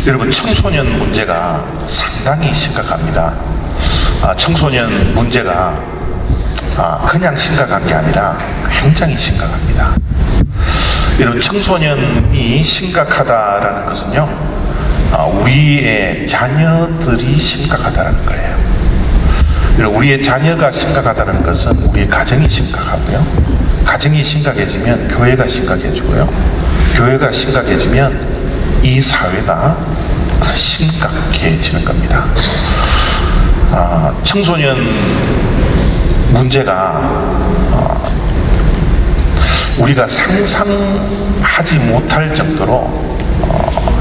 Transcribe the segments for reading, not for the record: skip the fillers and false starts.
여러분, 청소년 문제가 상당히 심각합니다. 청소년 문제가 그냥 심각한 게 아니라 굉장히 심각합니다. 여러분, 청소년이 심각하다라는 것은요, 우리의 자녀들이 심각하다는 거예요. 여러분, 우리의 자녀가 심각하다는 것은 우리의 가정이 심각하고요, 가정이 심각해지면 교회가 심각해지고요, 교회가 심각해지면 이 사회가 심각해지는 겁니다. 청소년 문제가 우리가 상상하지 못할 정도로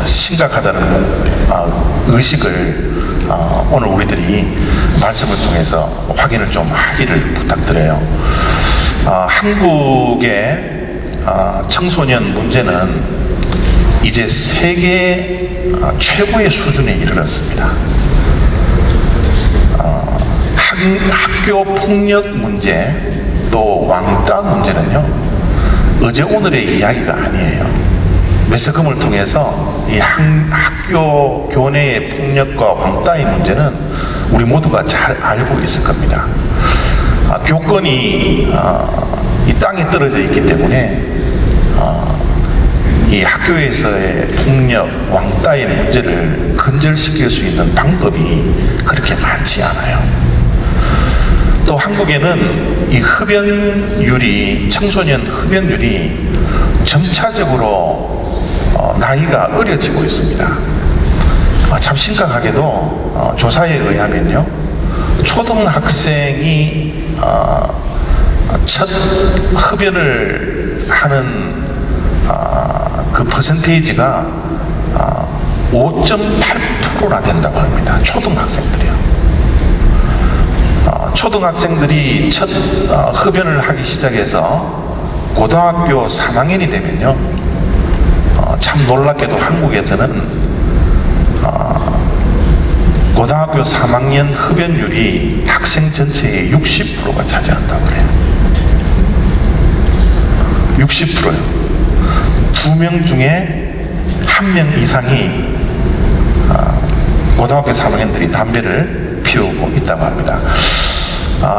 심각하다는 의식을 오늘 우리들이 말씀을 통해서 확인을 좀 하기를 부탁드려요. 한국의 청소년 문제는 이제 세계 최고의 수준에 이르렀습니다. 학교 폭력 문제, 또 왕따 문제는요, 어제 오늘의 이야기가 아니에요. 매스컴을 통해서 이 학교 교내의 폭력과 왕따의 문제는 우리 모두가 잘 알고 있을 겁니다. 교권이 이 땅에 떨어져 있기 때문에 이 학교에서의 폭력, 왕따의 문제를 근절시킬 수 있는 방법이 그렇게 많지 않아요. 또 한국에는 이 흡연율이, 청소년 흡연율이 점차적으로 나이가 어려지고 있습니다. 참 심각하게도 조사에 의하면요, 초등학생이 첫 흡연을 하는 그 퍼센테이지가 5.8%나 된다고 합니다. 초등학생들이요. 초등학생들이 첫 흡연을 하기 시작해서 고등학교 3학년이 되면요, 참 놀랍게도 한국에서는 고등학교 3학년 흡연율이 학생 전체의 60%가 차지한다고 그래요. 60%요. 2명 중에 1명 이상이 고등학교 3학년들이 담배를 피우고 있다고 합니다.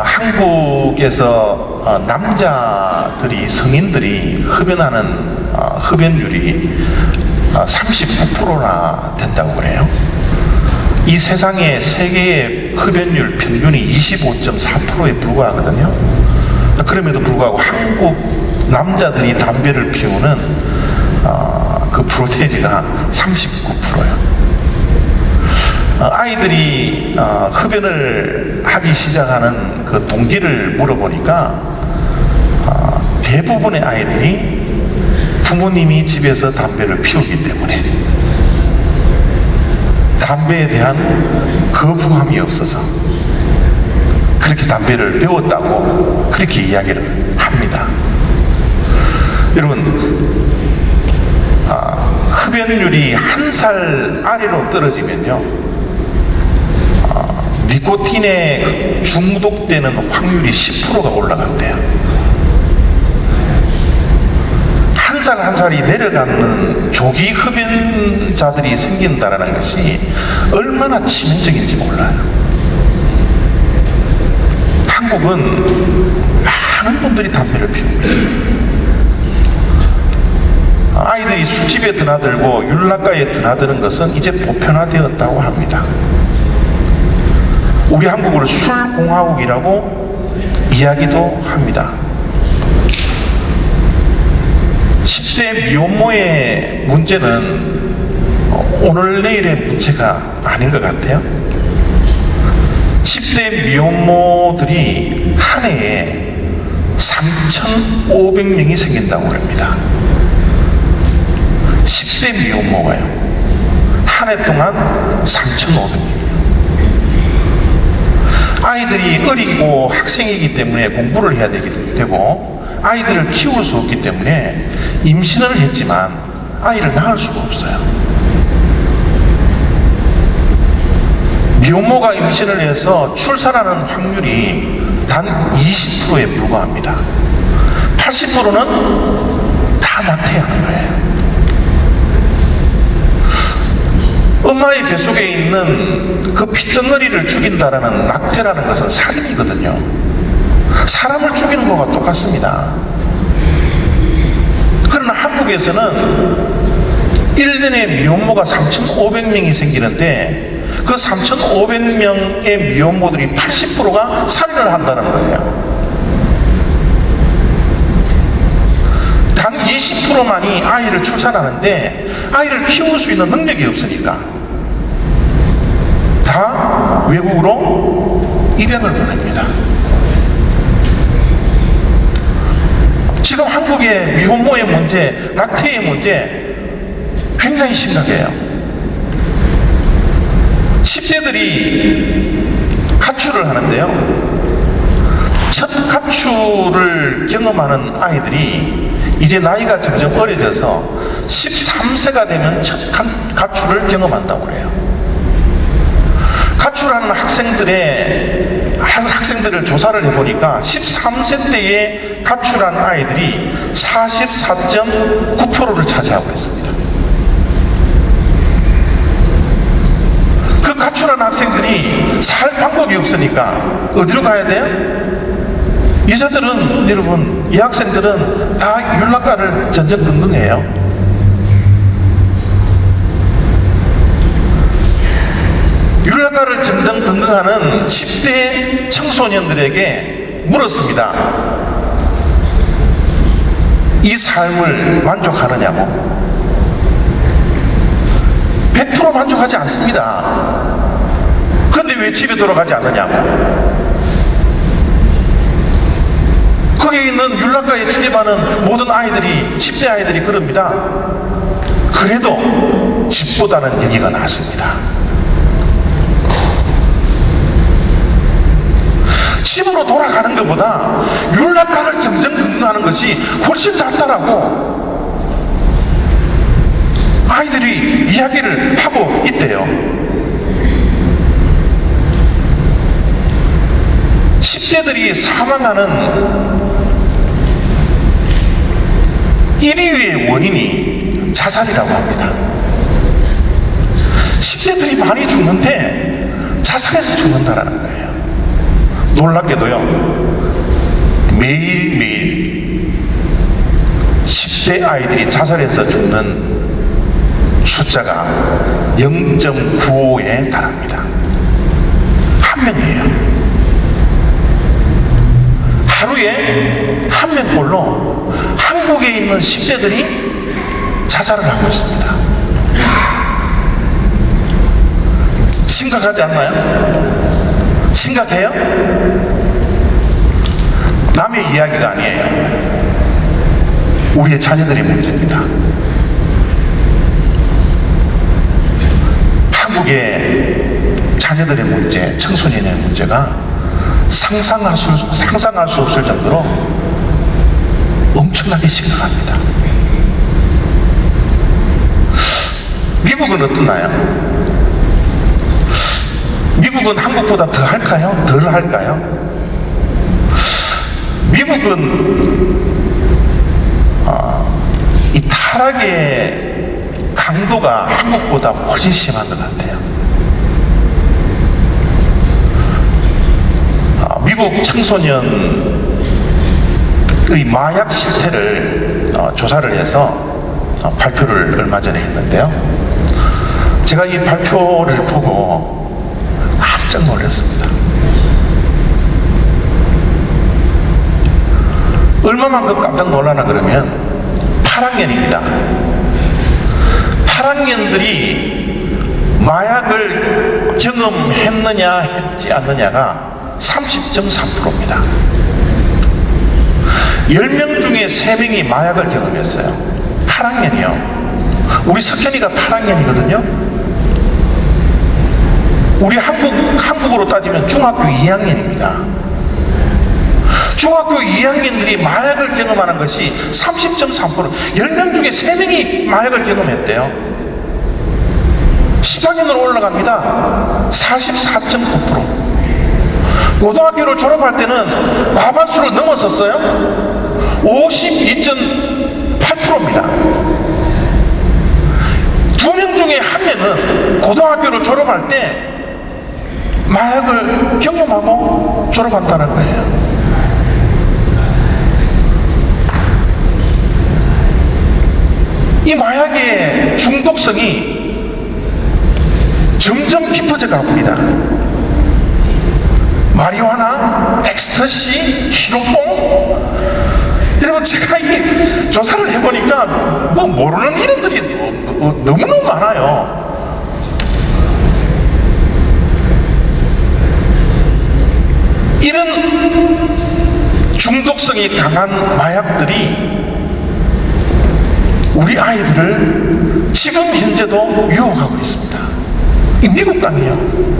한국에서 남자들이, 성인들이 흡연하는 흡연율이 39%나 된다고 그래요. 이 세상의 세계의 흡연율 평균이 25.4%에 불과하거든요. 그럼에도 불구하고 한국 남자들이 담배를 피우는 그 프로테이지가 39%예요. 아이들이 흡연을 하기 시작하는 그 동기를 물어보니까 대부분의 아이들이 부모님이 집에서 담배를 피우기 때문에, 담배에 대한 거부감이 없어서 그렇게 담배를 배웠다고 그렇게 이야기를 합니다. 여러분, 흡연율이 1살 아래로 떨어지면요, 니코틴에 중독되는 확률이 10%가 올라간대요. 한 살 한 살이 내려가는 조기 흡연자들이 생긴다는 것이 얼마나 치명적인지 몰라요. 한국은 많은 분들이 담배를 피웁니다. 아이들이 술집에 드나들고 율락가에 드나드는 것은 이제 보편화되었다고 합니다. 우리 한국을 술공화국이라고 이야기도 합니다. 10대 미혼모의 문제는 오늘 내일의 문제가 아닌 것 같아요. 10대 미혼모들이 한 해에 3,500명이 생긴다고 합니다. 10대 미혼모가요, 한 해 동안 3,500명. 아이들이 어리고 학생이기 때문에 공부를 해야 되고, 아이들을 키울 수 없기 때문에 임신을 했지만 아이를 낳을 수가 없어요. 미혼모가 임신을 해서 출산하는 확률이 단 20%에 불과합니다. 80%는 다 낙태하는 거예요. 엄마의 뱃속에 있는 그 핏덩어리를 죽인다라는 낙태라는 것은 살인이거든요. 사람을 죽이는 것과 똑같습니다. 그러나 한국에서는 1년에 미혼모가 3,500명이 생기는데 그 3,500명의 미혼모들이 80%가 살인을 한다는 거예요. 단 20%만이 아이를 출산하는데 아이를 키울 수 있는 능력이 없으니까 다 외국으로 입양을 보냅니다. 지금 한국의 미혼모의 문제, 낙태의 문제 굉장히 심각해요. 10대들이 가출을 하는데요, 첫 가출을 경험하는 아이들이 이제 나이가 점점 어려져서 13세가 되면 첫 가출을 경험한다고 그래요. 가출하는 학생들을 조사를 해보니까 13세 때에 가출한 아이들이 44.9%를 차지하고 있습니다. 그 가출한 학생들이 살 방법이 없으니까 어디로 가야 돼요? 여자들은, 여러분, 이 학생들은 다 윤락가를 전전긍긍해요. 윤락가를 전전긍긍하는 10대 청소년들에게 물었습니다. 이 삶을 만족하느냐고. 100% 만족하지 않습니다. 그런데 왜 집에 돌아가지 않느냐고. 거기에 있는 윤락가에 출입하는 모든 아이들이, 10대 아이들이 그럽니다. 그래도 집보다는 여기가 낫습니다. 집으로 돌아가는 것보다 윤락가를 정정긍긍하는 것이 훨씬 낫다라고 아이들이 이야기를 하고 있대요. 10대들이 사망하는 1위의 원인이 자살이라고 합니다. 10대들이 많이 죽는데 자살해서 죽는다라는 거예요. 놀랍게도요, 매일매일 10대 아이들이 자살해서 죽는 숫자가 0.95에 달합니다. 한 명이에요. 하루에 한 명꼴로 한국에 있는 10대들이 자살을 하고 있습니다. 심각하지 않나요? 심각해요? 남의 이야기가 아니에요. 우리의 자녀들의 문제입니다. 한국의 자녀들의 문제, 청소년의 문제가 상상할 수 없을 정도로 엄청나게 심각합니다. 미국은 어떻나요? 미국은 한국보다 더 할까요? 덜 할까요? 미국은 이 타락의 강도가 한국보다 훨씬 심한 것 같아요. 미국 청소년의 마약 실태를 조사를 해서 발표를 얼마 전에 했는데요, 제가 이 발표를 보고 깜짝 놀랐습니다. 얼마만큼 깜짝 놀라나 그러면 8학년입니다. 8학년들이 마약을 경험했느냐 했지 않느냐가 30.3%입니다. 10명 중에 3명이 마약을 경험했어요. 8학년이요. 우리 석현이가 8학년이거든요. 우리 한국으로 따지면 중학교 2학년입니다. 중학교 2학년들이 마약을 경험하는 것이 30.3%, 10명 중에 3명이 마약을 경험했대요. 10학년으로 올라갑니다. 44.9%. 고등학교를 졸업할 때는 과반수를 넘었었어요. 52.8%입니다. 2명 중에 1명은 고등학교를 졸업할 때 마약을 경험하고 졸업한다는 거예요. 이 마약의 중독성이 점점 깊어져 갑니다. 마리화나, 엑스터시, 히로뽕. 여러분, 제가 이게 조사를 해보니까 뭐 모르는 이름들이 너무너무 많아요. 이런 중독성이 강한 마약들이 우리 아이들을 지금 현재도 유혹하고 있습니다. 이 미국 땅이에요.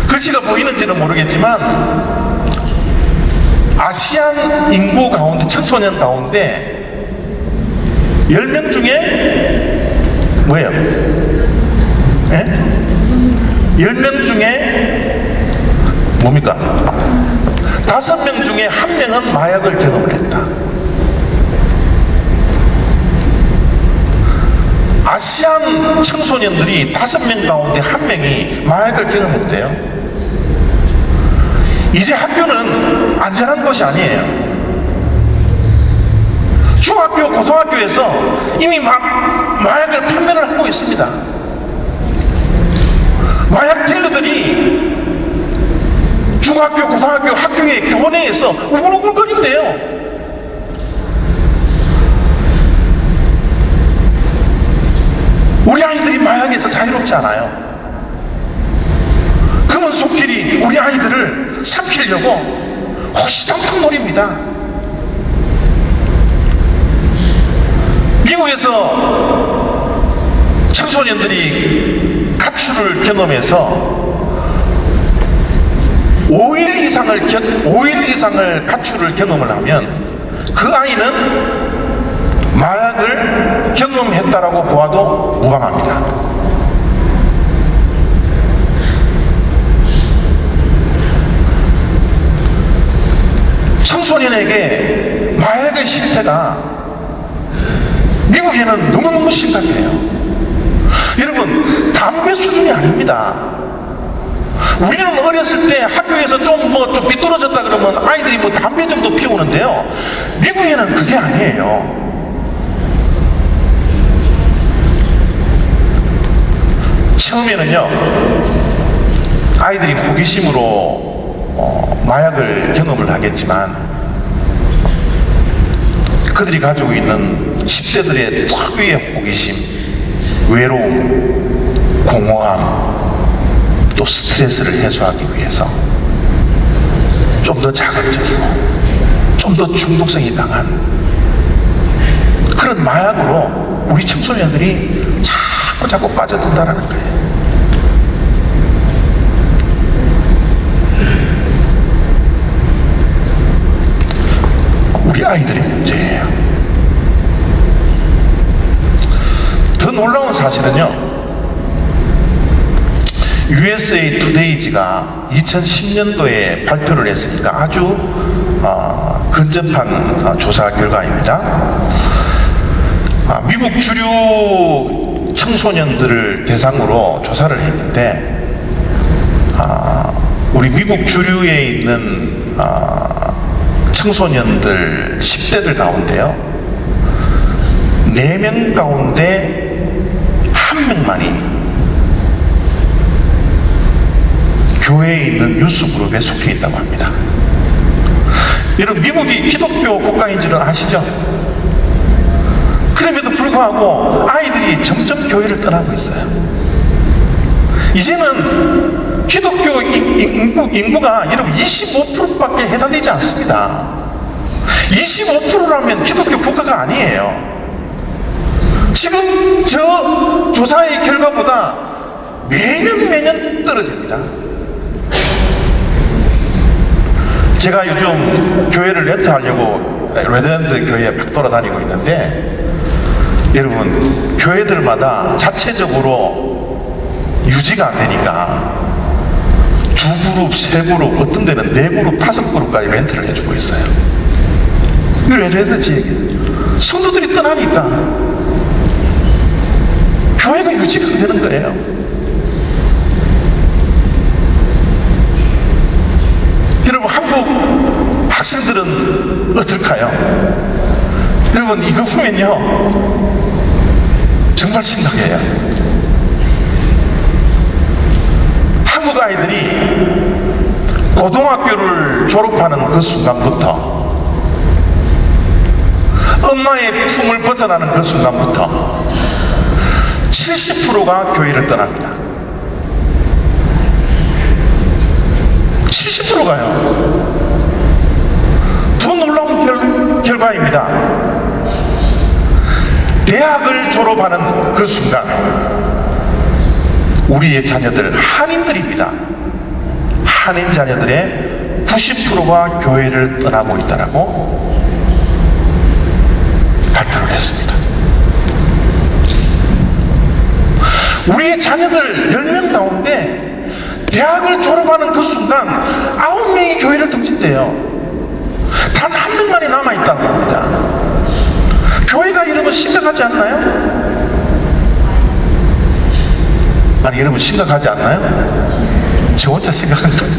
글씨가 보이는지는 모르겠지만 아시안 인구 가운데, 청소년 가운데 10명 중에 뭐예요? 예? 10명 중에 뭡니까? 5명 중에 1명은 마약을 경험을 했다. 아시안 청소년들이 5명 가운데 1명이 마약을 경험했대요. 이제 학교는 안전한 곳이 아니에요. 중학교, 고등학교에서 이미 마약을 판매를 하고 있습니다. 마약 딜러들이 중학교, 고등학교 학교의 교내에서 우글우글거린대요. 우리 아이들이 마약에서 자유롭지 않아요. 그러면 손길이 우리 아이들을 삼키려고 호시탐탐 노립니다. 미국에서 청소년들이 가출을 경험해서 5일 이상을 가출을 경험을 하면 그 아이는 마약을 경험했다라고 보아도 무방합니다. 청소년에게 마약의 실태가 미국에는 너무너무 심각해요. 여러분, 담배 수준이 아닙니다. 우리는 어렸을 때 학교에서 좀 삐뚤어졌다 그러면 아이들이 담배 정도 피우는데요. 미국에는 그게 아니에요. 처음에는요, 아이들이 호기심으로 마약을 경험을 하겠지만 그들이 가지고 있는 10대들의 특유의 호기심, 외로움, 공허함, 또 스트레스를 해소하기 위해서 좀 더 자극적이고 좀 더 중독성이 강한 그런 마약으로 우리 청소년들이 자꾸 빠져든다는 거예요. 우리 아이들의 문제예요. 더 놀라운 사실은요, USA Today가 2010년도에 발표를 했으니까 아주 근접한 조사 결과입니다. 미국 주류 청소년들을 대상으로 조사를 했는데 우리 미국 주류에 있는 청소년들 10대들 가운데요, 4명 가운데 1명만이 교회에 있는 유스 그룹에 속해 있다고 합니다. 여러분, 미국이 기독교 국가인 줄은 아시죠? 그럼에도 불구하고 아이들이 점점 교회를 떠나고 있어요. 이제는 기독교 인구가 여러분 25%밖에 해당되지 않습니다. 25%라면 기독교 국가가 아니에요. 지금 저 조사의 결과보다 매년 떨어집니다. 제가 요즘 교회를 렌트하려고 레드랜드 교회에 막 돌아다니고 있는데, 여러분, 교회들마다 자체적으로 유지가 안 되니까 2그룹, 3그룹, 어떤 데는 4그룹, 5그룹까지 렌트를 해주고 있어요. 이거 레드랜드 지역이에요. 성도들이 떠나니까 교회가 유지 유지가 안 되는 거예요. 여러분, 한국 학생들은 어떨까요? 여러분, 이거 보면요 정말 심각해요. 한국 아이들이 고등학교를 졸업하는 그 순간부터, 엄마의 품을 벗어나는 그 순간부터 70%가 교회를 떠납니다. 70%가요. 더 놀라운 결과입니다. 대학을 졸업하는 그 순간 우리의 자녀들, 한인들입니다. 한인 자녀들의 90%가 교회를 떠나고 있다라고 발표를 했습니다. 우리의 자녀들 10명 가운데 대학을 졸업하는 그 순간 9명이 교회를 등진대요. 단 한 명만이 남아있다고 합니다. 교회가 여러분 심각하지 않나요? 아니, 여러분 심각하지 않나요? 저 혼자 심각한가요?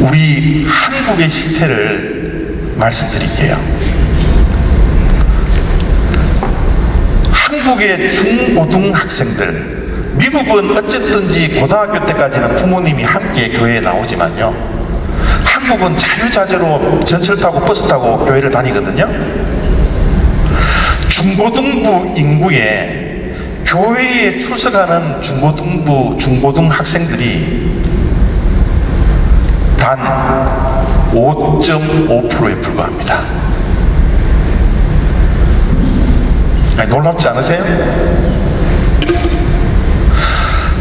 우리 한국의 실태를 말씀드릴게요. 한국의 중고등학생들, 미국은 어쨌든지 고등학교 때까지는 부모님이 함께 교회에 나오지만요, 한국은 자유자재로 전철 타고 버스 타고 교회를 다니거든요. 중고등부 인구에 교회에 출석하는 중고등 학생들이 단 5.5%에 불과합니다. 아니, 놀랍지 않으세요?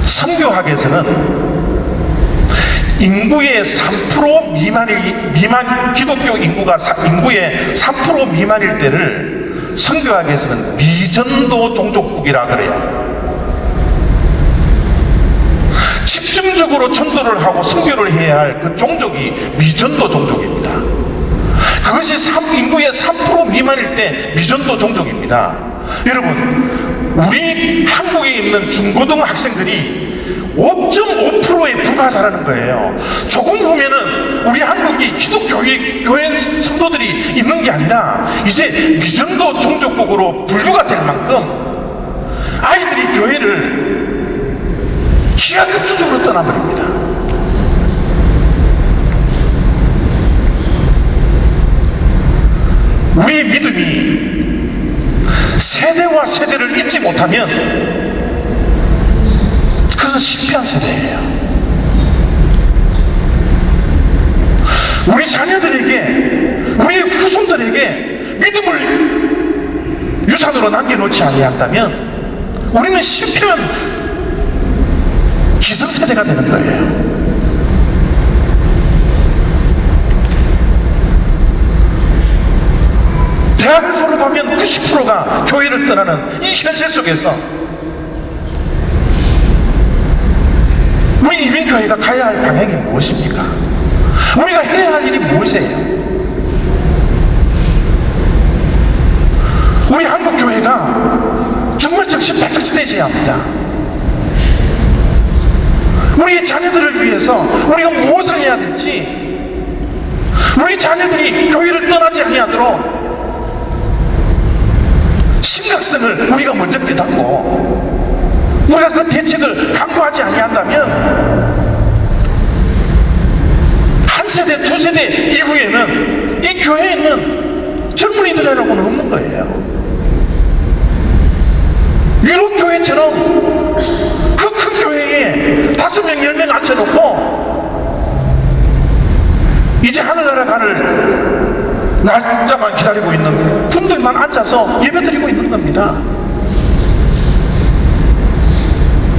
선교학에서는 인구의 3% 기독교 인구의 3% 미만일 때를 선교학에서는 미전도 종족국이라 그래요. 집중적으로 전도를 하고 선교를 해야 할 그 종족이 미전도 종족입니다. 그것이 인구의 3% 미만일 때 미전도 종족입니다. 여러분, 우리 한국에 있는 중고등 학생들이 5.5%에 불과하다는 거예요. 조금 보면은 우리 한국이 기독교회 교회 성도들이 있는 게 아니라 이제 미전도 종족국으로 분류가 될 만큼 아이들이 교회를 기하급수적으로 떠나버립니다. 우리의 믿음이 세대와 세대를 잇지 못하면 그것은 실패한 세대예요. 우리 자녀들에게, 우리 후손들에게 믿음을 유산으로 남겨놓지 아니한다면 우리는 실패한 기성세대가 되는 거예요. 대학을 졸업하면 90%가 교회를 떠나는 이 현실 속에서 우리 이민교회가 가야 할 방향이 무엇입니까? 우리가 해야 할 일이 무엇이에요? 우리 한국교회가 정말 정신 바짝 차리셔야 합니다. 우리의 자녀들을 위해서 우리가 무엇을 해야 될지, 우리 자녀들이 교회를 떠나지 아니하도록 심각성을 우리가 먼저 깨닫고 우리가 그 대책을 강구하지 아니한다면 한 세대, 두 세대 이후에는 이 교회에는 젊은이들이라고는 없는 거예요. 유럽 교회처럼 그 큰 교회에 5명, 10명 앉혀놓고 이제 하늘나라 가를 날짜만 기다리고 있는 분들만 앉아서 예배드리고 있는 겁니다.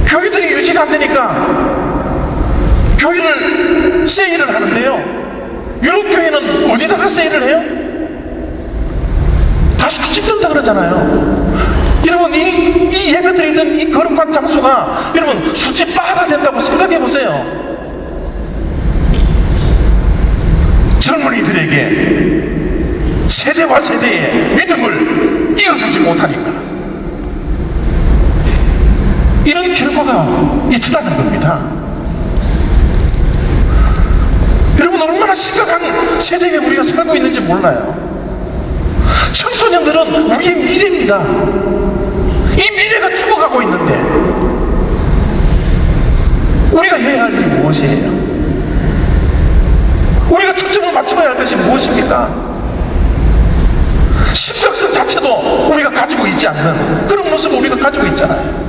교회들이 유지가 안 되니까 교회를 세일을 하는데요, 유럽 교회는 어디다가 세일을 해요? 다 수집된다 그러잖아요. 여러분, 이 예배드리던 이 거룩한 장소가 여러분 수집바가 된다고 생각해 보세요. 젊은이들에게 세대와 세대의 믿음을 이어주지 못하니까 이런 결과가 있더라는 겁니다. 여러분, 얼마나 심각한 세대에 우리가 살고 있는지 몰라요. 청소년들은 우리의 미래입니다. 이 미래가 죽어가고 있는데 우리가 해야 할 일이 무엇이에요? 우리가 초점을 맞춰야 할 것이 무엇입니까? 심각성 자체도 우리가 가지고 있지 않는 그런 모습을 우리가 가지고 있잖아요.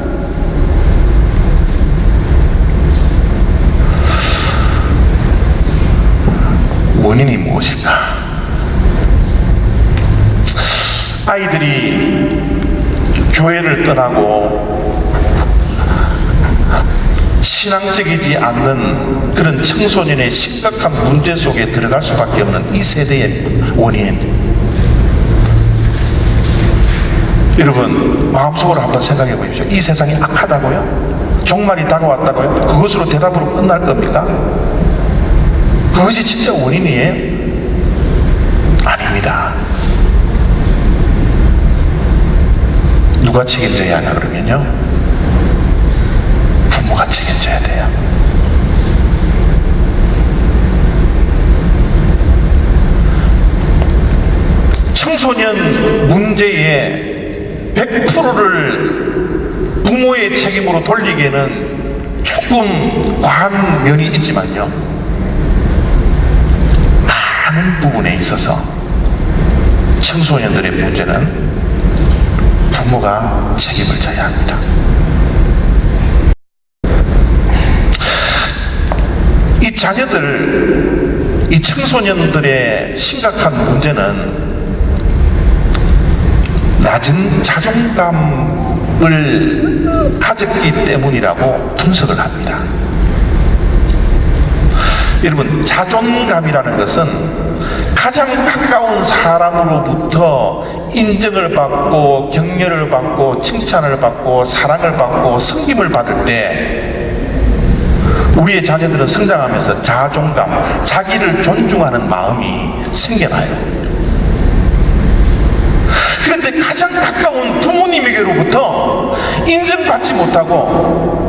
원인이 무엇일까? 아이들이 교회를 떠나고 신앙적이지 않는 그런 청소년의 심각한 문제 속에 들어갈 수밖에 없는 이 세대의 원인, 여러분 마음속으로 한번 생각해 보십시오. 이 세상이 악하다고요? 종말이 다가왔다고요? 그것으로 대답으로 끝날 겁니까? 그것이 진짜 원인이에요? 아닙니다. 누가 책임져야 하냐 그러면요, 부모가 책임져야 돼요. 청소년 문제의 100%를 부모의 책임으로 돌리기에는 조금 과한 면이 있지만요, 많은 부분에 있어서 청소년들의 문제는 부모가 책임을 져야 합니다. 이 자녀들, 이 청소년들의 심각한 문제는 낮은 자존감을 가졌기 때문이라고 분석을 합니다. 여러분, 자존감이라는 것은 가장 가까운 사람으로부터 인정을 받고 격려를 받고 칭찬을 받고 사랑을 받고 섬김을 받을 때 우리의 자녀들은 성장하면서 자존감, 자기를 존중하는 마음이 생겨나요. 그런데 가장 가까운 부모님에게로부터 인정받지 못하고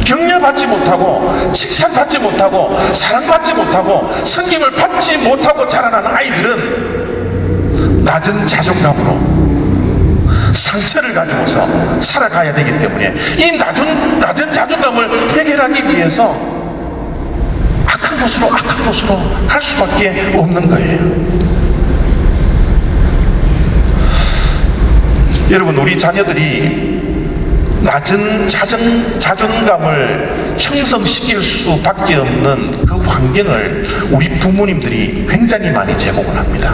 격려받지 못하고 칭찬받지 못하고 사랑받지 못하고 섬김을 받지 못하고 자라난 아이들은 낮은 자존감으로 상처를 가지고서 살아가야 되기 때문에 이 낮은 자존감을 해결하기 위해서 악한 곳으로 갈 수밖에 없는 거예요. 여러분, 우리 자녀들이 낮은 자존감을 형성시킬 수밖에 없는 그 환경을 우리 부모님들이 굉장히 많이 제공을 합니다.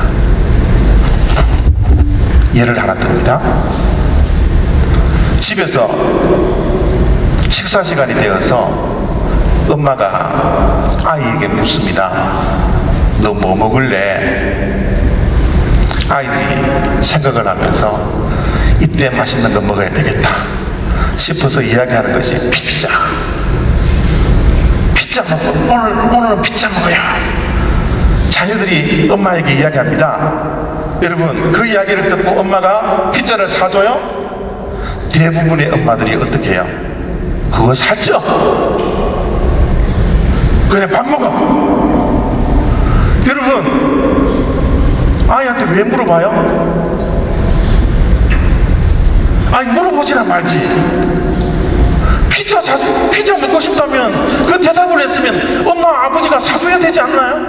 예를 하나 듭니다. 집에서 식사 시간이 되어서 엄마가 아이에게 묻습니다. 너 뭐 먹을래? 아이들이 생각을 하면서 이때 맛있는 거 먹어야 되겠다 싶어서 이야기하는 것이 피자 먹고 오늘은 피자 먹어야. 자녀들이 엄마에게 이야기합니다. 여러분, 그 이야기를 듣고 엄마가 피자를 사줘요? 대부분의 엄마들이 어떻게 해요? 그거 사죠? 그냥 밥 먹어. 여러분, 아이한테 왜 물어봐요? 아니, 물어보지나 말지. 피자 먹고 싶다면 그 대답을 했으면 엄마 아버지가 사줘야 되지 않나요?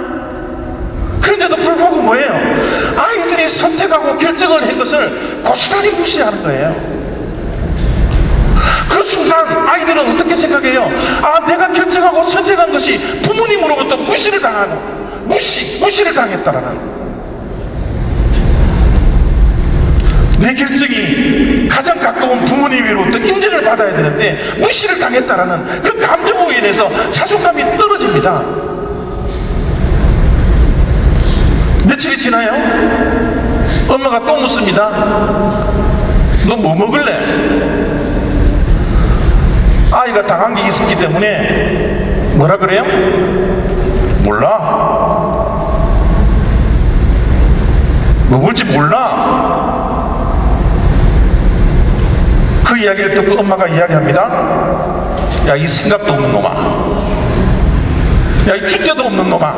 그런데도 불구하고 뭐예요? 아이들이 선택하고 결정을 한 것을 고스란히 무시하는 거예요. 그 순간 아이들은 어떻게 생각해요? 아, 내가 결정하고 선택한 것이 부모님으로부터 무시를 당하고 무시를 당했다라는, 내 결정이 가장 가까운 부모님으로부터 인정을 받아야 되는데 무시를 당했다라는 그 감정으로 인해서 자존감이 떨어집니다. 며칠이 지나요? 엄마가 또 묻습니다. 너 뭐 먹을래? 아이가 당한 게 있었기 때문에 뭐라 그래요? 몰라. 뭐 먹을지 몰라. 그 이야기를 듣고 엄마가 이야기합니다. 야, 이 생각도 없는 놈아, 야, 이 주제도 없는 놈아.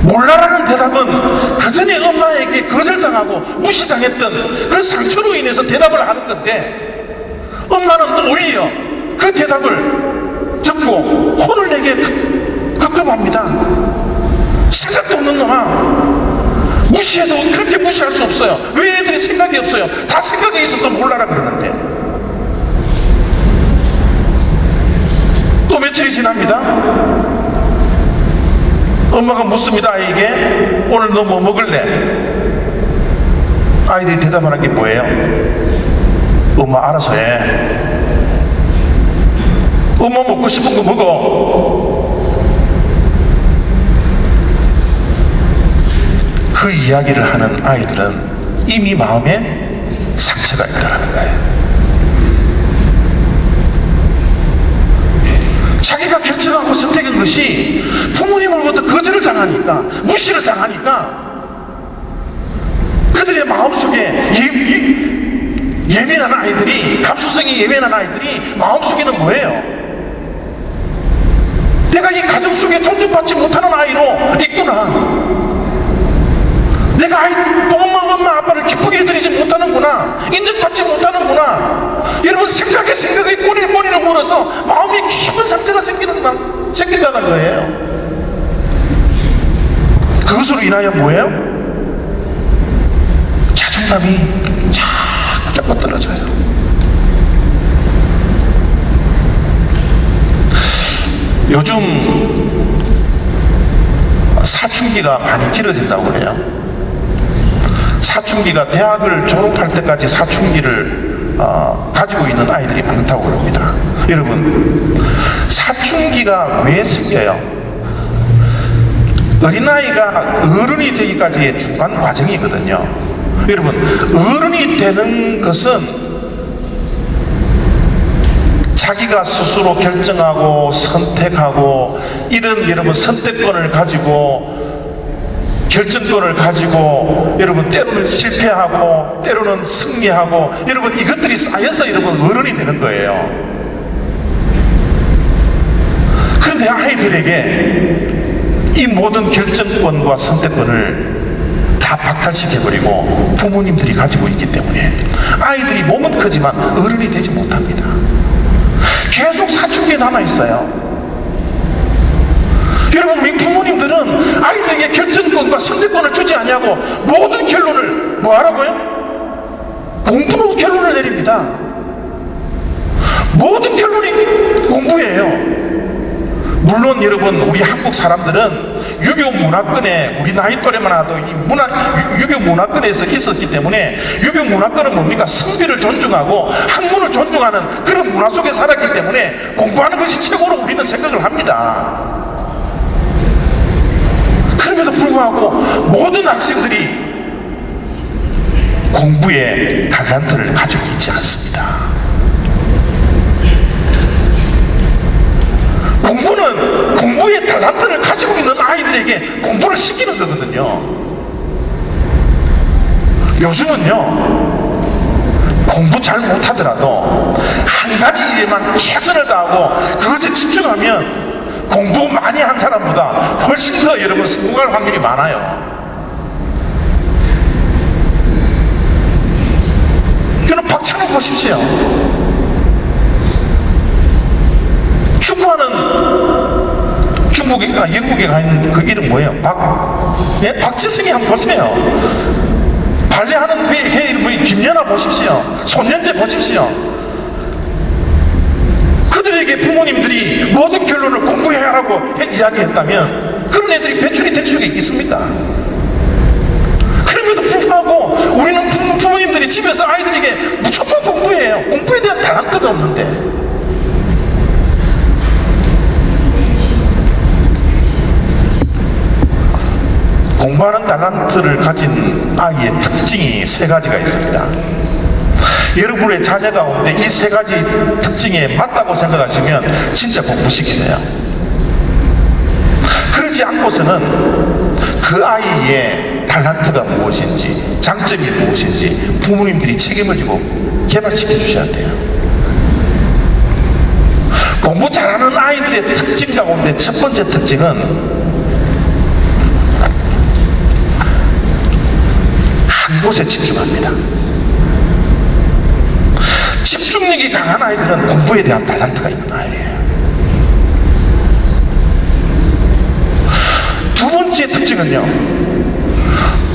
몰라라는 대답은 그 전에 엄마에게 거절당하고 무시당했던 그 상처로 인해서 대답을 하는 건데, 엄마는 오히려 그 대답을 듣고 혼을 내게 급급합니다. 생각도 없는 놈아. 무시해도 그렇게 무시할 수 없어요. 왜 애들이 생각이 없어요? 다 생각이 있어서 몰라라 그러는데. 또 며칠이 지납니다. 엄마가 묻습니다, 아이에게. 오늘 너 뭐 먹을래? 아이들이 대답하는 게 뭐예요? 엄마 알아서 해. 엄마 먹고 싶은 거 먹어. 그 이야기를 하는 아이들은 이미 마음에 상처가 있다는 거예요. 자기가 결정하고 선택한 것이 부모님으로부터 거절을 당하니까, 무시를 당하니까 그들의 마음속에 예민한 아이들이, 감수성이 예민한 아이들이 마음속에는 뭐예요? 내가 이 가정 속에 존중받지 못하는 아이로 있구나. 내가 엄마 아빠를 기쁘게 해드리지 못하는구나. 인정받지 못하는구나. 여러분, 생각에 꼬리를 물어서 마음에 깊은 상처가 생긴다는 거예요. 그것으로 인하여 뭐예요? 자존감이 자꾸 떨어져요. 요즘 사춘기가 많이 길어진다고 그래요. 사춘기가 대학을 졸업할 때까지 사춘기를 가지고 있는 아이들이 많다고 그럽니다. 여러분, 사춘기가 왜 생겨요? 어린아이가 어른이 되기까지의 중간 과정이거든요. 여러분, 어른이 되는 것은 자기가 스스로 결정하고 선택하고 이런 여러분 선택권을 가지고, 결정권을 가지고, 여러분 때로는 실패하고 때로는 승리하고, 여러분 이것들이 쌓여서 여러분 어른이 되는 거예요. 그런데 아이들에게 이 모든 결정권과 선택권을 다 박탈시켜버리고 부모님들이 가지고 있기 때문에 아이들이 몸은 크지만 어른이 되지 못합니다. 계속 사춘기에 남아있어요. 여러분, 우리 부모님들은 아이들에게 결정권과 선택권을 주지 않냐고 모든 결론을 뭐 하라고요? 공부로 결론을 내립니다. 모든 결론이 공부예요. 물론 여러분, 우리 한국 사람들은 유교 문화권에, 우리 나이 또래만 하도 유교 문화권에서 있었기 때문에, 유교 문화권은 뭡니까? 성비를 존중하고 학문을 존중하는 그런 문화 속에 살았기 때문에 공부하는 것이 최고로 우리는 생각을 합니다. 그럼에도 불구하고 모든 학생들이 공부에 달란트를 가지고 있지 않습니다. 공부는 공부에 달란트를 가지고 있는 아이들에게 공부를 시키는 거거든요. 요즘은요, 공부 잘 못하더라도 한 가지 일에만 최선을 다하고 그것에 집중하면 공부 많이 한 사람보다 훨씬 더 여러분 성공할 확률이 많아요. 그럼 박찬욱 보십시오. 축구하는 영국에 가 있는 그 이름 뭐예요? 박지성이 한번 보세요. 발레하는 그 이름이 김연아 보십시오. 손연재 보십시오. 그들에게 부모님들이 모든 결론을 공부해야 하라고 이야기했다면 그런 애들이 배출이 될 수가 있겠습니까? 그럼에도 불구하고 우리는 부모님들이 집에서 아이들에게 무조건 공부해요. 공부에 대한 달란트가 없는데. 공부하는 달란트를 가진 아이의 특징이 세 가지가 있습니다. 여러분의 자녀 가운데 이 세 가지 특징에 맞다고 생각하시면 진짜 공부시키세요. 그러지 않고서는 그 아이의 달란트가 무엇인지, 장점이 무엇인지 부모님들이 책임을 지고 개발시켜 주셔야 돼요. 공부 잘하는 아이들의 특징 가운데 첫 번째 특징은 한 곳에 집중합니다. 집중력이 강한 아이들은 공부에 대한 달란트가 있는 아이예요. 두 번째 특징은요,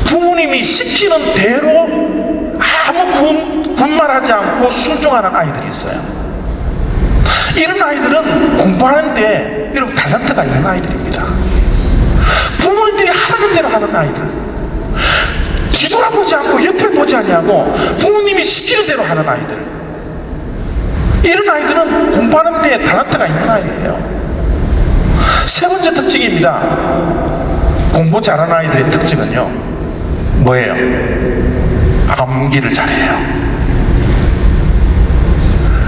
부모님이 시키는 대로 아무 군말하지 않고 순종하는 아이들이 있어요. 이런 아이들은 공부하는데 여러분 달란트가 있는 아이들입니다. 부모님들이 하는 대로 하는 아이들, 뒤돌아보지 않고 옆을 보지 않냐고 부모님이 시키는 대로 하는 아이들, 이런 아이들은 공부하는 데 달란트가 있는 아이예요. 세 번째 특징입니다. 공부 잘하는 아이들의 특징은요, 뭐예요? 암기를 잘해요.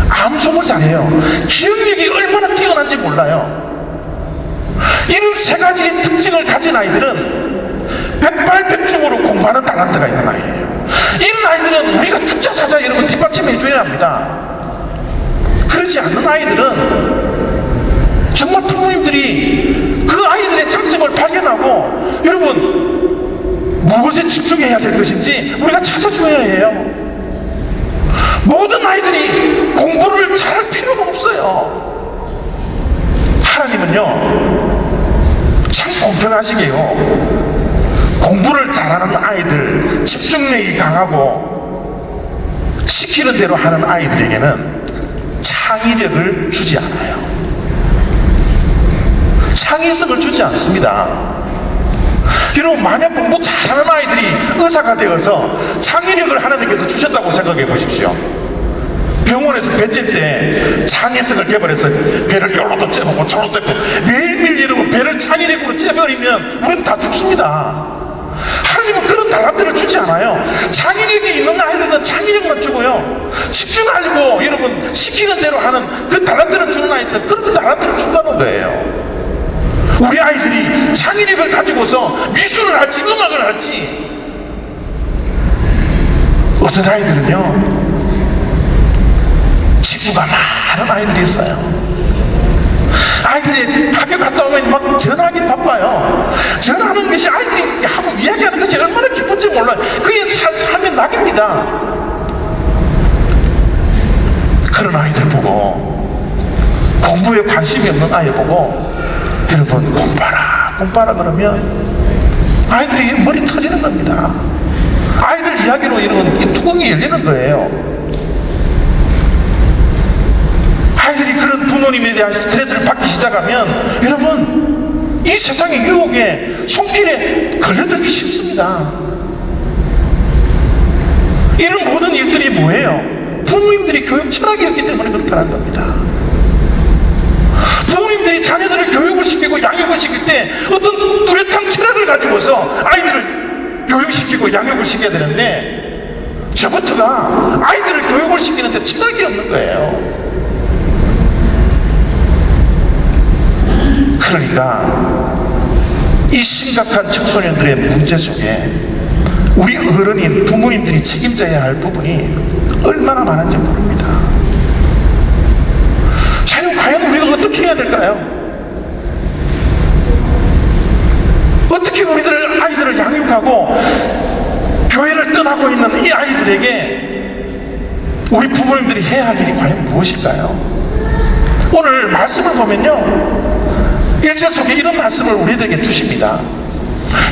암송을 잘해요. 기억력이 얼마나 뛰어난지 몰라요. 이런 세 가지의 특징을 가진 아이들은 백발백중으로 공부하는 달란트가 있는 아이예요. 이런 아이들은 우리가 축자사자 이런 거 뒷받침해 줘야 합니다. 그러지 않는 아이들은 정말 부모님들이 그 아이들의 장점을 발견하고, 여러분 무엇에 집중해야 될 것인지 우리가 찾아줘야 해요. 모든 아이들이 공부를 잘할 필요가 없어요. 하나님은요 참 공평하시게요, 공부를 잘하는 아이들, 집중력이 강하고 시키는 대로 하는 아이들에게는 창의력을 주지 않아요. 창의성을 주지 않습니다. 여러분, 만약 공부 잘하는 아이들이 의사가 되어서 창의력을 하나님께서 주셨다고 생각해 보십시오. 병원에서 배 찔 때 창의성을 개발해서 배를 열로도 째보고 저로도 째보고 매일매일 여러분 배를 창의력으로 째버리면 우리는 다 죽습니다. 하나님은 그런 달란트를 주지 않아요. 창의력이 있는 아이들은 창의력만 주고요, 집중하려고 여러분 시키는 대로 하는 그 달란트를 주는 아이들은 그런 달란트를 준다는 거예요. 우리 아이들이 창의력을 가지고서 미술을 할지 음악을 할지, 어떤 아이들은요 친구가 많은 아이들이 있어요. 아이들이 학교 갔다 오면 막 전화하기 바빠요. 전화하는 것이 아이들이 하고 이야기하는 것이 얼마나 기쁜지 몰라요. 그게 삶의 낙입니다. 그런 아이들 보고, 공부에 관심이 없는 아이 보고 여러분 공부하라 그러면 아이들이 머리 터지는 겁니다. 아이들 이야기로 이런 이 뚜껑이 열리는 거예요. 아이들이 그런 부모님에 대한 스트레스를 받기 시작하면 여러분 이 세상의 유혹에 손길에 걸려들기 쉽습니다. 이런 모든 일들이 뭐예요? 부모님들이 교육 철학이 없기 때문에 그렇다는 겁니다. 부모님들이 자녀들을 교육을 시키고 양육을 시킬 때 어떤 뚜렷한 철학을 가지고서 아이들을 교육시키고 양육을 시켜야 되는데, 저부터가 아이들을 교육을 시키는데 철학이 없는 거예요. 그러니까 이 심각한 청소년들의 문제 속에 우리 어른인 부모님들이 책임져야 할 부분이 얼마나 많은지 모릅니다. 자, 과연 우리가 어떻게 해야 될까요? 어떻게 우리들 아이들을 양육하고 교회를 떠나고 있는 이 아이들에게 우리 부모님들이 해야 할 일이 과연 무엇일까요? 오늘 말씀을 보면요, 1절 속에 이런 말씀을 우리들에게 주십니다.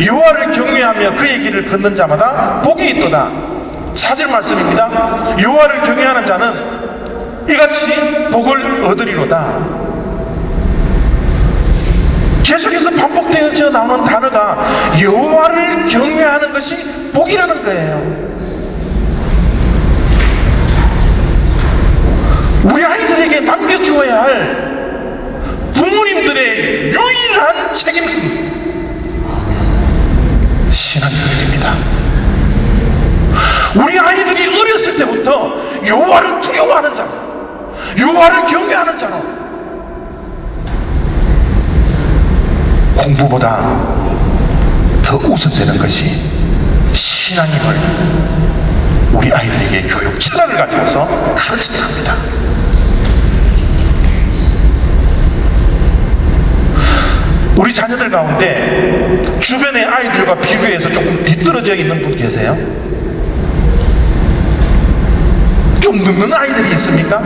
여호와를 경외하며 그의 길을 걷는 자마다 복이 있도다. 4절 말씀입니다. 여호와를 경외하는 자는 이같이 복을 얻으리로다. 계속해서 반복되어져 나오는 단어가 여호와를 경외하는 것이 복이라는 거예요. 우리 아이들에게 남겨주어야 할 부모님들의 유일한 책임은 신앙교육입니다. 우리 아이들이 어렸을 때부터 여호와를 두려워하는 자로, 여호와를 경외하는 자로, 공부보다 더 우선되는 것이 신앙임을 우리 아이들에게 교육 철학을 가지고서 가르쳐야 합니다. 우리 자녀들 가운데 주변의 아이들과 비교해서 조금 뒤떨어져 있는 분 계세요? 좀 늦는 아이들이 있습니까?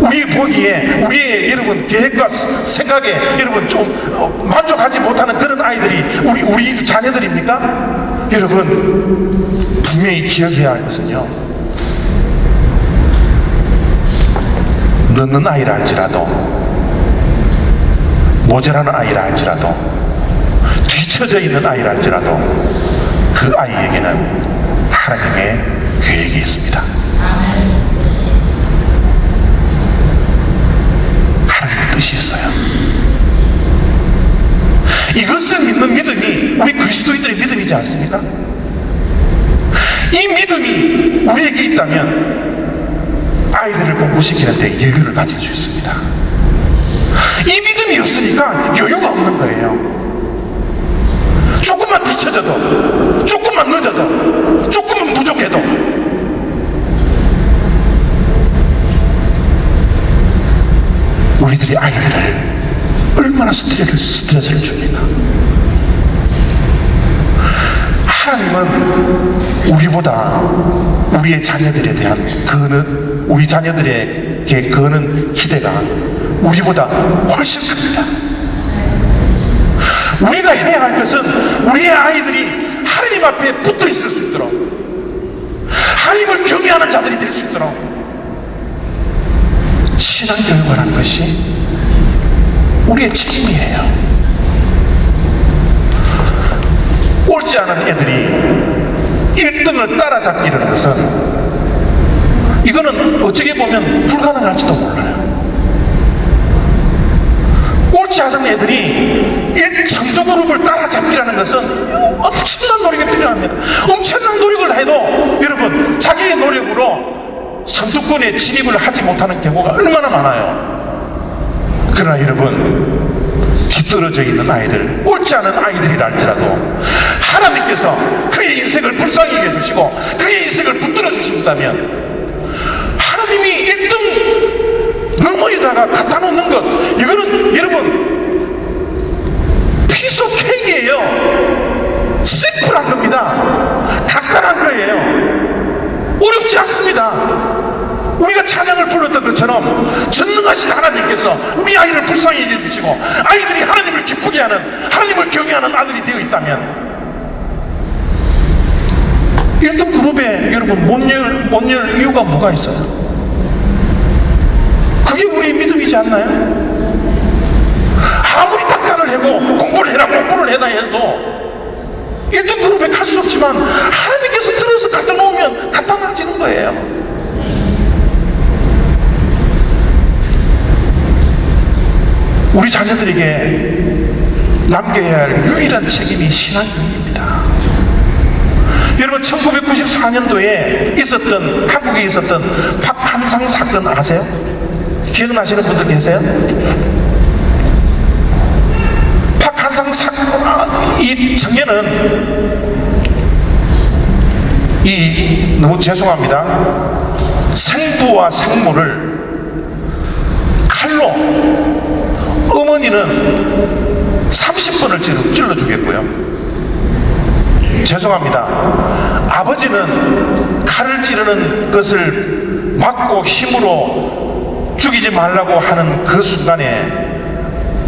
우리 보기에, 우리의 여러분 계획과 생각에 여러분 좀 만족하지 못하는 그런 아이들이 우리 자녀들입니까? 여러분 분명히 기억해야 할 것은요, 늦는 아이라 할지라도, 모자라는 아이라 할지라도, 뒤처져 있는 아이라 할지라도 그 아이에게는 하나님의 계획이 있습니다. 하나님의 뜻이 있어요. 이것을 믿는 믿음이 우리 그리스도인들의 믿음이지 않습니까? 이 믿음이 우리에게 있다면 아이들을 공부시키는데 여유를 가질 수 있습니다. 이 믿음이 없으니까 여유가 없는 거예요. 조금만 뒤쳐져도, 조금만 늦어도, 조금만 부족해도 우리들이 아이들을 얼마나 스트레스를 줍니까? 하나님은 우리보다 우리의 자녀들에 대한 우리 자녀들에게 거는 기대가 우리보다 훨씬 큽니다. 우리가 해야 할 것은 우리의 아이들이 하나님 앞에 붙어 있을 수 있도록, 하나님을 경외하는 자들이 될 수 있도록 신앙교육을 하는 것이 우리의 책임이에요. 옳지 않은 애들이 1등을 따라잡기라는 것은 이거는 어떻게 보면 불가능할지도 몰라요. 옳지 않은 애들이 정도 그룹을 따라잡기라는 것은 엄청난 노력이 필요합니다. 엄청난 노력을 해도 여러분 자기의 노력으로 선두권에 진입을 하지 못하는 경우가 얼마나 많아요. 그러나 여러분 뒤떨어져 있는 아이들, 옳지 않은 아이들이라 할지라도 하나님께서 그의 인생을 불쌍히 해주시고 그의 인생을 붙들어 주신다면 하나님이 1등 너머에다가 갖다 놓는 것, 이거는 여러분 피스 오브 케이크예요. 심플한 겁니다. 간단한 거예요. 어렵지 않습니다. 우리가 찬양을 불렀던 것처럼 전능하신 하나님께서 우리 아이를 불쌍히 해주시고 아이들이 하나님을 기쁘게 하는, 하나님을 경외하는 아들이 되어 있다면 1등 그룹에 여러분 못 열 이유가 뭐가 있어요? 그게 우리의 믿음이지 않나요? 아무리 닥달을 하고 공부를 해라 해도 1등 그룹에 갈 수 없지만 하나님께서 들어서 갖다 놓으면 갖다 놔지는 거예요. 우리 자녀들에게 남겨야 할 유일한 책임이 신앙교육입니다. 여러분 1994년도에 한국에 있었던 박한상 사건 아세요? 기억나시는 분들 계세요? 박한상 사건, 이 청년은 너무 죄송합니다. 생부와 생모를 칼로, 어머니는 30번을 찔러 주겠고요. 죄송합니다. 아버지는 칼을 찌르는 것을 막고 힘으로 죽이지 말라고 하는 그 순간에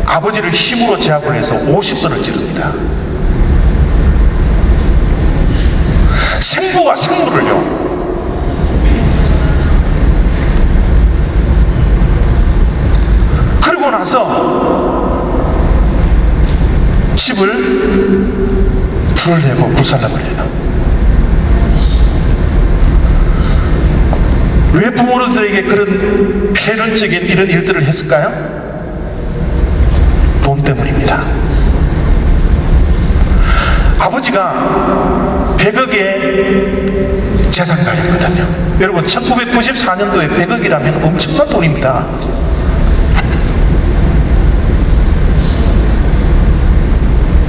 아버지를 힘으로 제압을 해서 50번을 찌릅니다. 생부와 생모를요, 그러고 나서 집을 불을 내고 불살라버려요. 왜 부모들에게 그런 폐륜적인 이런 일들을 했을까요? 돈 때문입니다. 아버지가 100억의 재산가였거든요. 여러분 1994년도에 100억이라면 엄청난 돈입니다.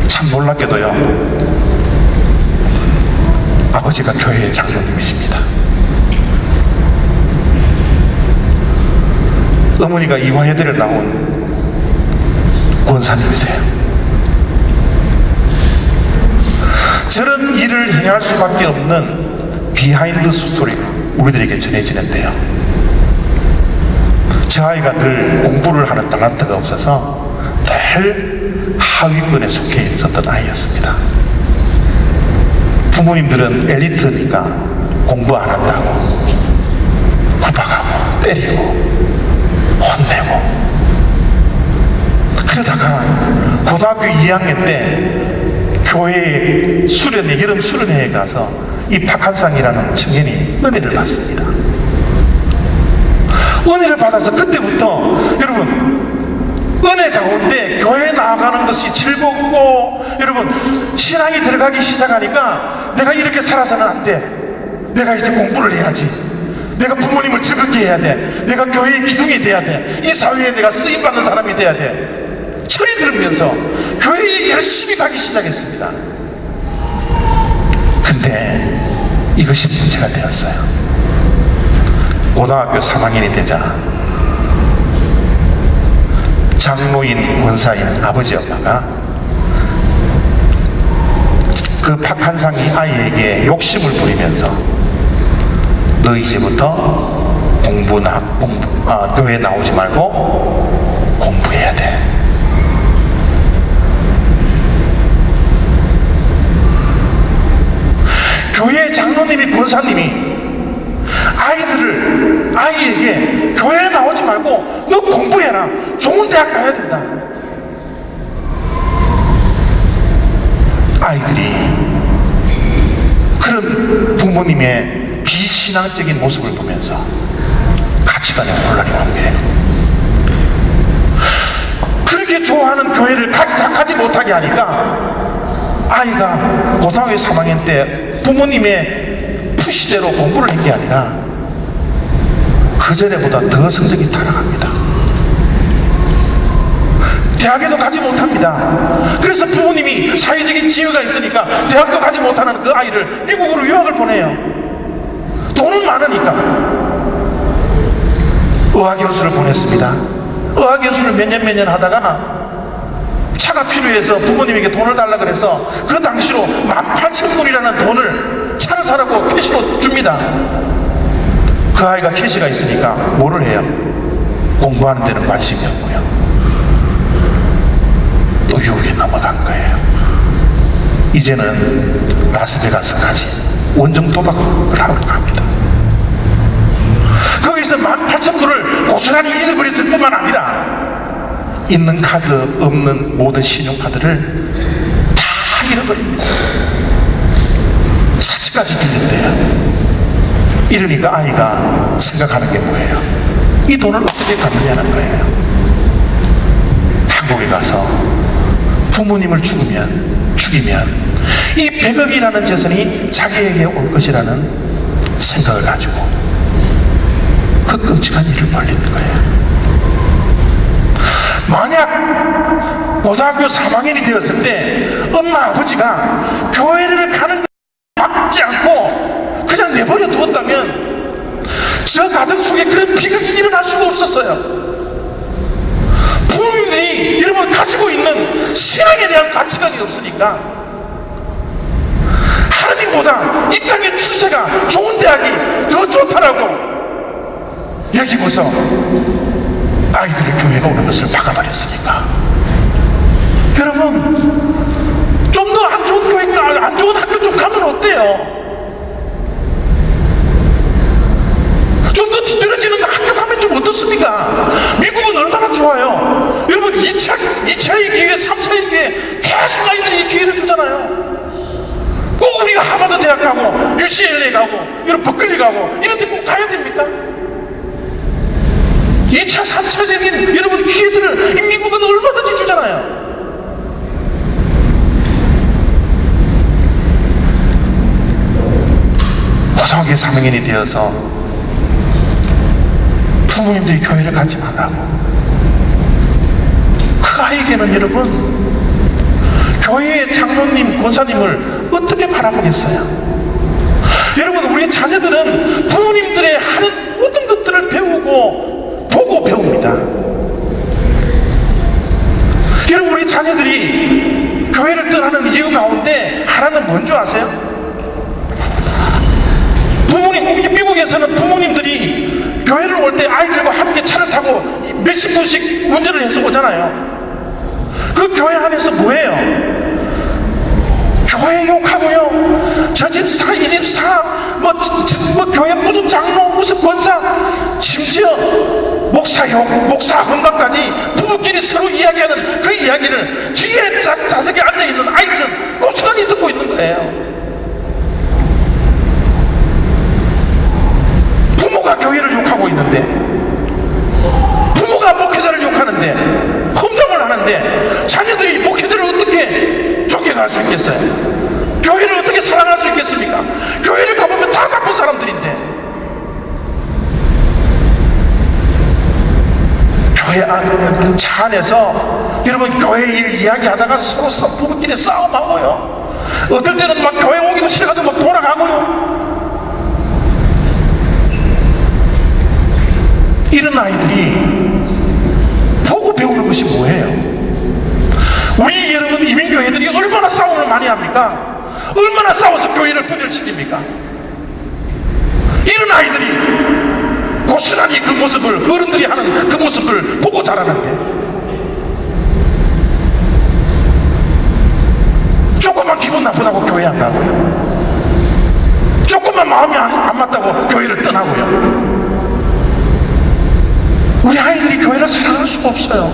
참 놀랍게도요, 아버지가 교회의 장로님이십니다. 어머니가 이화여대를 나온 권사님이세요. 저런 일을 행할 수밖에 없는 비하인드 스토리가 우리들에게 전해지는데요. 저 아이가 늘 공부를 하는 탤런트가 없어서 늘 하위권에 속해 있었던 아이였습니다. 부모님들은 엘리트니까 공부 안 한다고 구박하고 때리고 혼내고, 그러다가 고등학교 2학년 때 교회 수련회, 여름 수련회에 가서 이 박한상이라는 청년이 은혜를 받습니다. 은혜를 받아서 그때부터 여러분 은혜 가운데 교회에 나아가는 것이 즐겁고, 여러분 신앙이 들어가기 시작하니까 내가 이렇게 살아서는 안 돼, 내가 이제 공부를 해야지, 내가 부모님을 즐겁게 해야 돼, 내가 교회의 기둥이 돼야 돼, 이 사회에 내가 쓰임받는 사람이 돼야 돼, 철이 들으면서 교회에 열심히 가기 시작했습니다. 근데 이것이 문제가 되었어요. 고등학교 3학년이 되자 장로인 권사인 아버지 엄마가 그 박한상이 아이에게 욕심을 부리면서 너 이제부터 교회 나오지 말고 공부해야 돼. 교회 장로님이, 권사님이 아이에게 교회에 나오지 말고 너 공부해라, 좋은 대학 가야 된다. 아이들이 그런 부모님의 비신앙적인 모습을 보면서 가치관에 혼란이 온 거예요. 그렇게 좋아하는 교회를 가지 못하게 하니까 아이가 고등학교 3학년 때 부모님의 푸시대로 공부를 한 게 아니라 그전에보다 더 성적이 타락합니다. 대학에도 가지 못합니다. 그래서 부모님이 사회적인 지위가 있으니까 대학도 가지 못하는 그 아이를 미국으로 유학을 보내요. 돈은 많으니까. 의학연수를 보냈습니다. 의학연수를 몇 년 하다가 차가 필요해서 부모님에게 돈을 달라 그래서 그 당시로 18,000불이라는 돈을 차를 사라고 캐시로 줍니다. 그 아이가 캐시가 있으니까 뭐를 해요? 공부하는 데는 관심이 없고요, 또 유혹에 넘어간 거예요. 이제는 라스베가스까지 원정 도박을 하러 갑니다. 거기서 18,000불을 고스란히 잊어버렸을 뿐만 아니라 있는 카드, 없는 모든 신용카드를 다 잃어버립니다. 사치까지 빌린대요. 이러니까 아이가 생각하는 게 뭐예요? 이 돈을 어떻게 갚느냐는 거예요. 한국에 가서 부모님을 죽이면 이 100억이라는 재산이 자기에게 올 것이라는 생각을 가지고 그 끔찍한 일을 벌리는 거예요. 만약 고등학교 3학년이 되었을 때 엄마 아버지가 교회를 가는 걸 막지 않고 그냥 내버려 두었다면 저 가정 속에 그런 비극이 일어날 수가 없었어요. 부모님들이 여러분 가지고 있는 신앙에 대한 가치관이 없으니까 하나님보다 이 땅의 추세가 좋은 대학이 더 좋다라고 여기고서 아이들이 교회가 오는 것을 막아버렸으니까. 여러분 좀 더 안 좋은 교회가, 안 좋은 학교 좀 가면 어때요? 좀 더 뒤떨어지는 학교 가면 좀 어떻습니까? 미국은 얼마나 좋아요. 여러분 2차의 기회, 3차의 기회 계속 아이들이 기회를 주잖아요. 꼭 우리가 하버드 대학 가고 UCLA 가고 여러분 버클리 가고 이런 데 꼭 가야 됩니까? 2차, 3차적인 여러분 기회들을 미국은 얼마든지 주잖아요. 고등학교 3학년이 되어서 부모님들이 교회를 가지 말라고, 그 아이에게는 여러분 교회의 장로님, 권사님을 어떻게 바라보겠어요? 여러분, 우리 자녀들은 부모님들의 하는 모든 것들을 배우고 보고 배웁니다. 여러분, 우리 자녀들이 교회를 떠나는 이유 가운데 하나는 뭔 줄 아세요? 미국에서는 부모님들이 교회를 올 때 아이들과 함께 차를 타고 몇십 분씩 운전을 해서 오잖아요. 그 교회 안에서 뭐예요? 교회 욕하고요, 저 집사 이 집사 뭐 교회 무슨 장로 무슨 권사, 심지어 목사 욕, 목사 헌담까지 부부끼리 서로 이야기하는 그 이야기를 뒤에 좌석에 앉아있는 아이들은 고스란히 듣고 있는 거예요. 부모가 교회를 욕하고 있는데, 부모가 목회자를 욕하는데, 험담을 하는데, 자녀들이 목회자를 어떻게 존경할 수 있겠어요? 교회를 어떻게 사랑할 수 있겠습니까? 교회를 가보면 다 나쁜 사람들인데. 교회 차 안에서 여러분, 교회 일 이야기하다가 서로 부부끼리 싸움하고요, 어떨 때는 막 교회 오기도 싫어가지고 막 돌아가고요. 이런 아이들이 보고 배우는 것이 뭐예요? 우리 여러분 이민교회들이 얼마나 싸움을 많이 합니까? 얼마나 싸워서 교회를 분열시킵니까? 이런 아이들이 고스란히 그 모습을, 어른들이 하는 그 모습을 보고 자라는데, 조금만 기분 나쁘다고 교회 안 가고요, 조금만 마음이 안 맞다고 교회를 떠나고요. 우리 아이들이 교회를 사랑할 수가 없어요.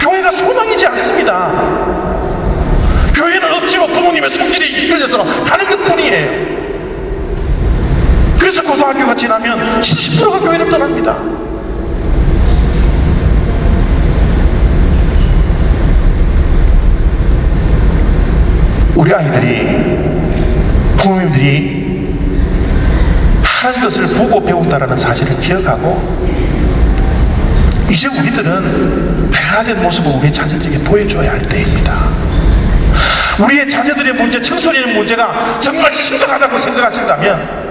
교회가 소망이지 않습니다. 교회는 억지로 부모님의 손길에 이끌려서 가는 것 뿐이에요. 그래서 고등학교가 지나면 70%가 교회를 떠납니다. 우리 아이들이, 부모님들이 하는 것을 보고 배운다는 사실을 기억하고, 이제 우리들은 변화된 모습을 우리 자녀들에게 보여줘야 할 때입니다. 우리의 자녀들의 문제, 청소년의 문제가 정말 심각하다고 생각하신다면,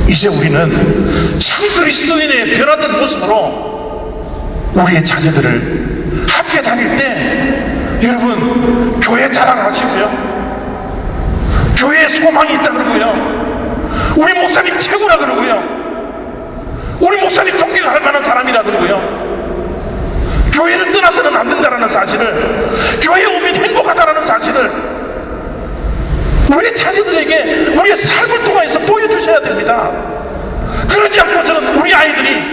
이제 우리는 참 그리스도인의 변화된 모습으로 우리의 자녀들을 함께 다닐 때, 여러분, 교회 자랑하시고요, 교회에 소망이 있다 그러고요, 우리 목사님 최고라 그러고요, 우리 목사님 존경할 만한 사람이라 그러고요, 교회를 떠나서는 안 된다는 사실을, 교회에 오면 행복하다는 사실을 우리 자녀들에게 우리의 삶을 통해서 보여주셔야 됩니다. 그러지 않고서는 우리 아이들이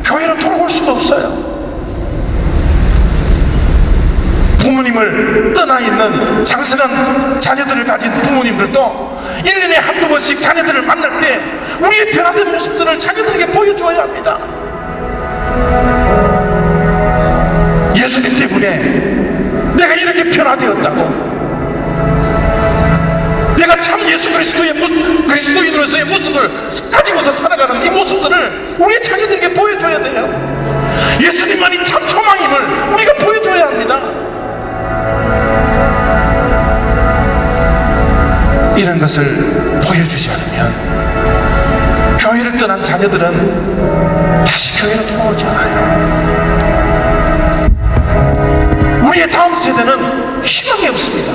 교회로 돌아올 수가 없어요. 부모님을 떠나 있는 장성한 자녀들을 가진 부모님들도 1년에 한두 번씩 자녀들을 만날 때 우리의 변화된 모습들을 자녀들에게 보여줘야 합니다. 예수님 때문에 내가 이렇게 변화되었다고, 내가 참 예수 그리스도인으로서의 모습을 가지고서 살아가는 이 모습들을 우리의 자녀들에게 보여줘야 돼요. 예수님만이 참 소망임을 우리가 보여줘야 합니다. 이런 것을 보여주지 않으면 교회를 떠난 자녀들은 다시 교회로 돌아오지 않아요. 우리의 다음 세대는 희망이 없습니다.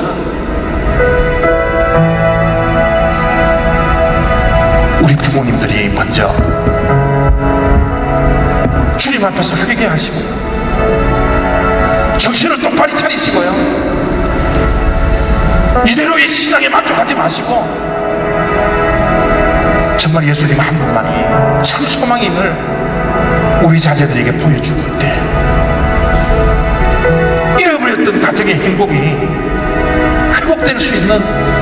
우리 부모님들이 먼저 주님 앞에서 회개하시고 정신을 똑바로 차리시고요, 이대로의 신앙에 만족하지 마시고 정말 예수님 한 분만이 참 소망임을 우리 자녀들에게 보여주고 있대. 잃어버렸던 가정의 행복이 회복될 수 있는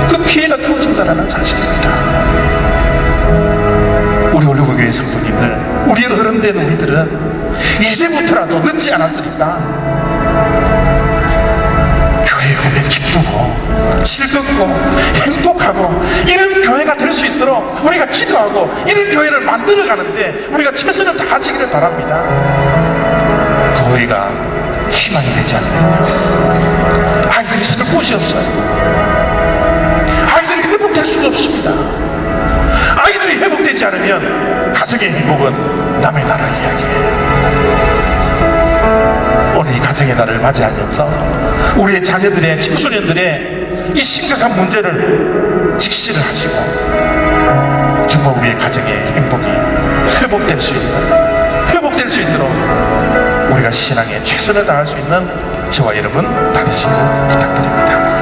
그 기회가 주어진다는 사실입니다. 우리 올리브교회 성도님들, 우리 어른된 우리들은 이제부터라도 늦지 않았으니까 교회에 오면 기쁘고 즐겁고 행복하고 이런 교회가 될 수 있도록 우리가 기도하고 이런 교회를 만들어 가는데 우리가 최선을 다하시기를 바랍니다. 교회가 희망이 되지 않으면요, 아이들이 살 곳이 없어요. 아이들이 회복될 수가 없습니다. 아이들이 회복되지 않으면 가정의 행복은 남의 나라 이야기예요. 오늘 이 가정의 날을 맞이하면서 우리의 자녀들의, 청소년들의 이 심각한 문제를 직시를 하시고 정말 우리의 가정의 행복이 회복될 수 있도록 우리가 신앙에 최선을 다할 수 있는 저와 여러분 다 되시기를 부탁드립니다.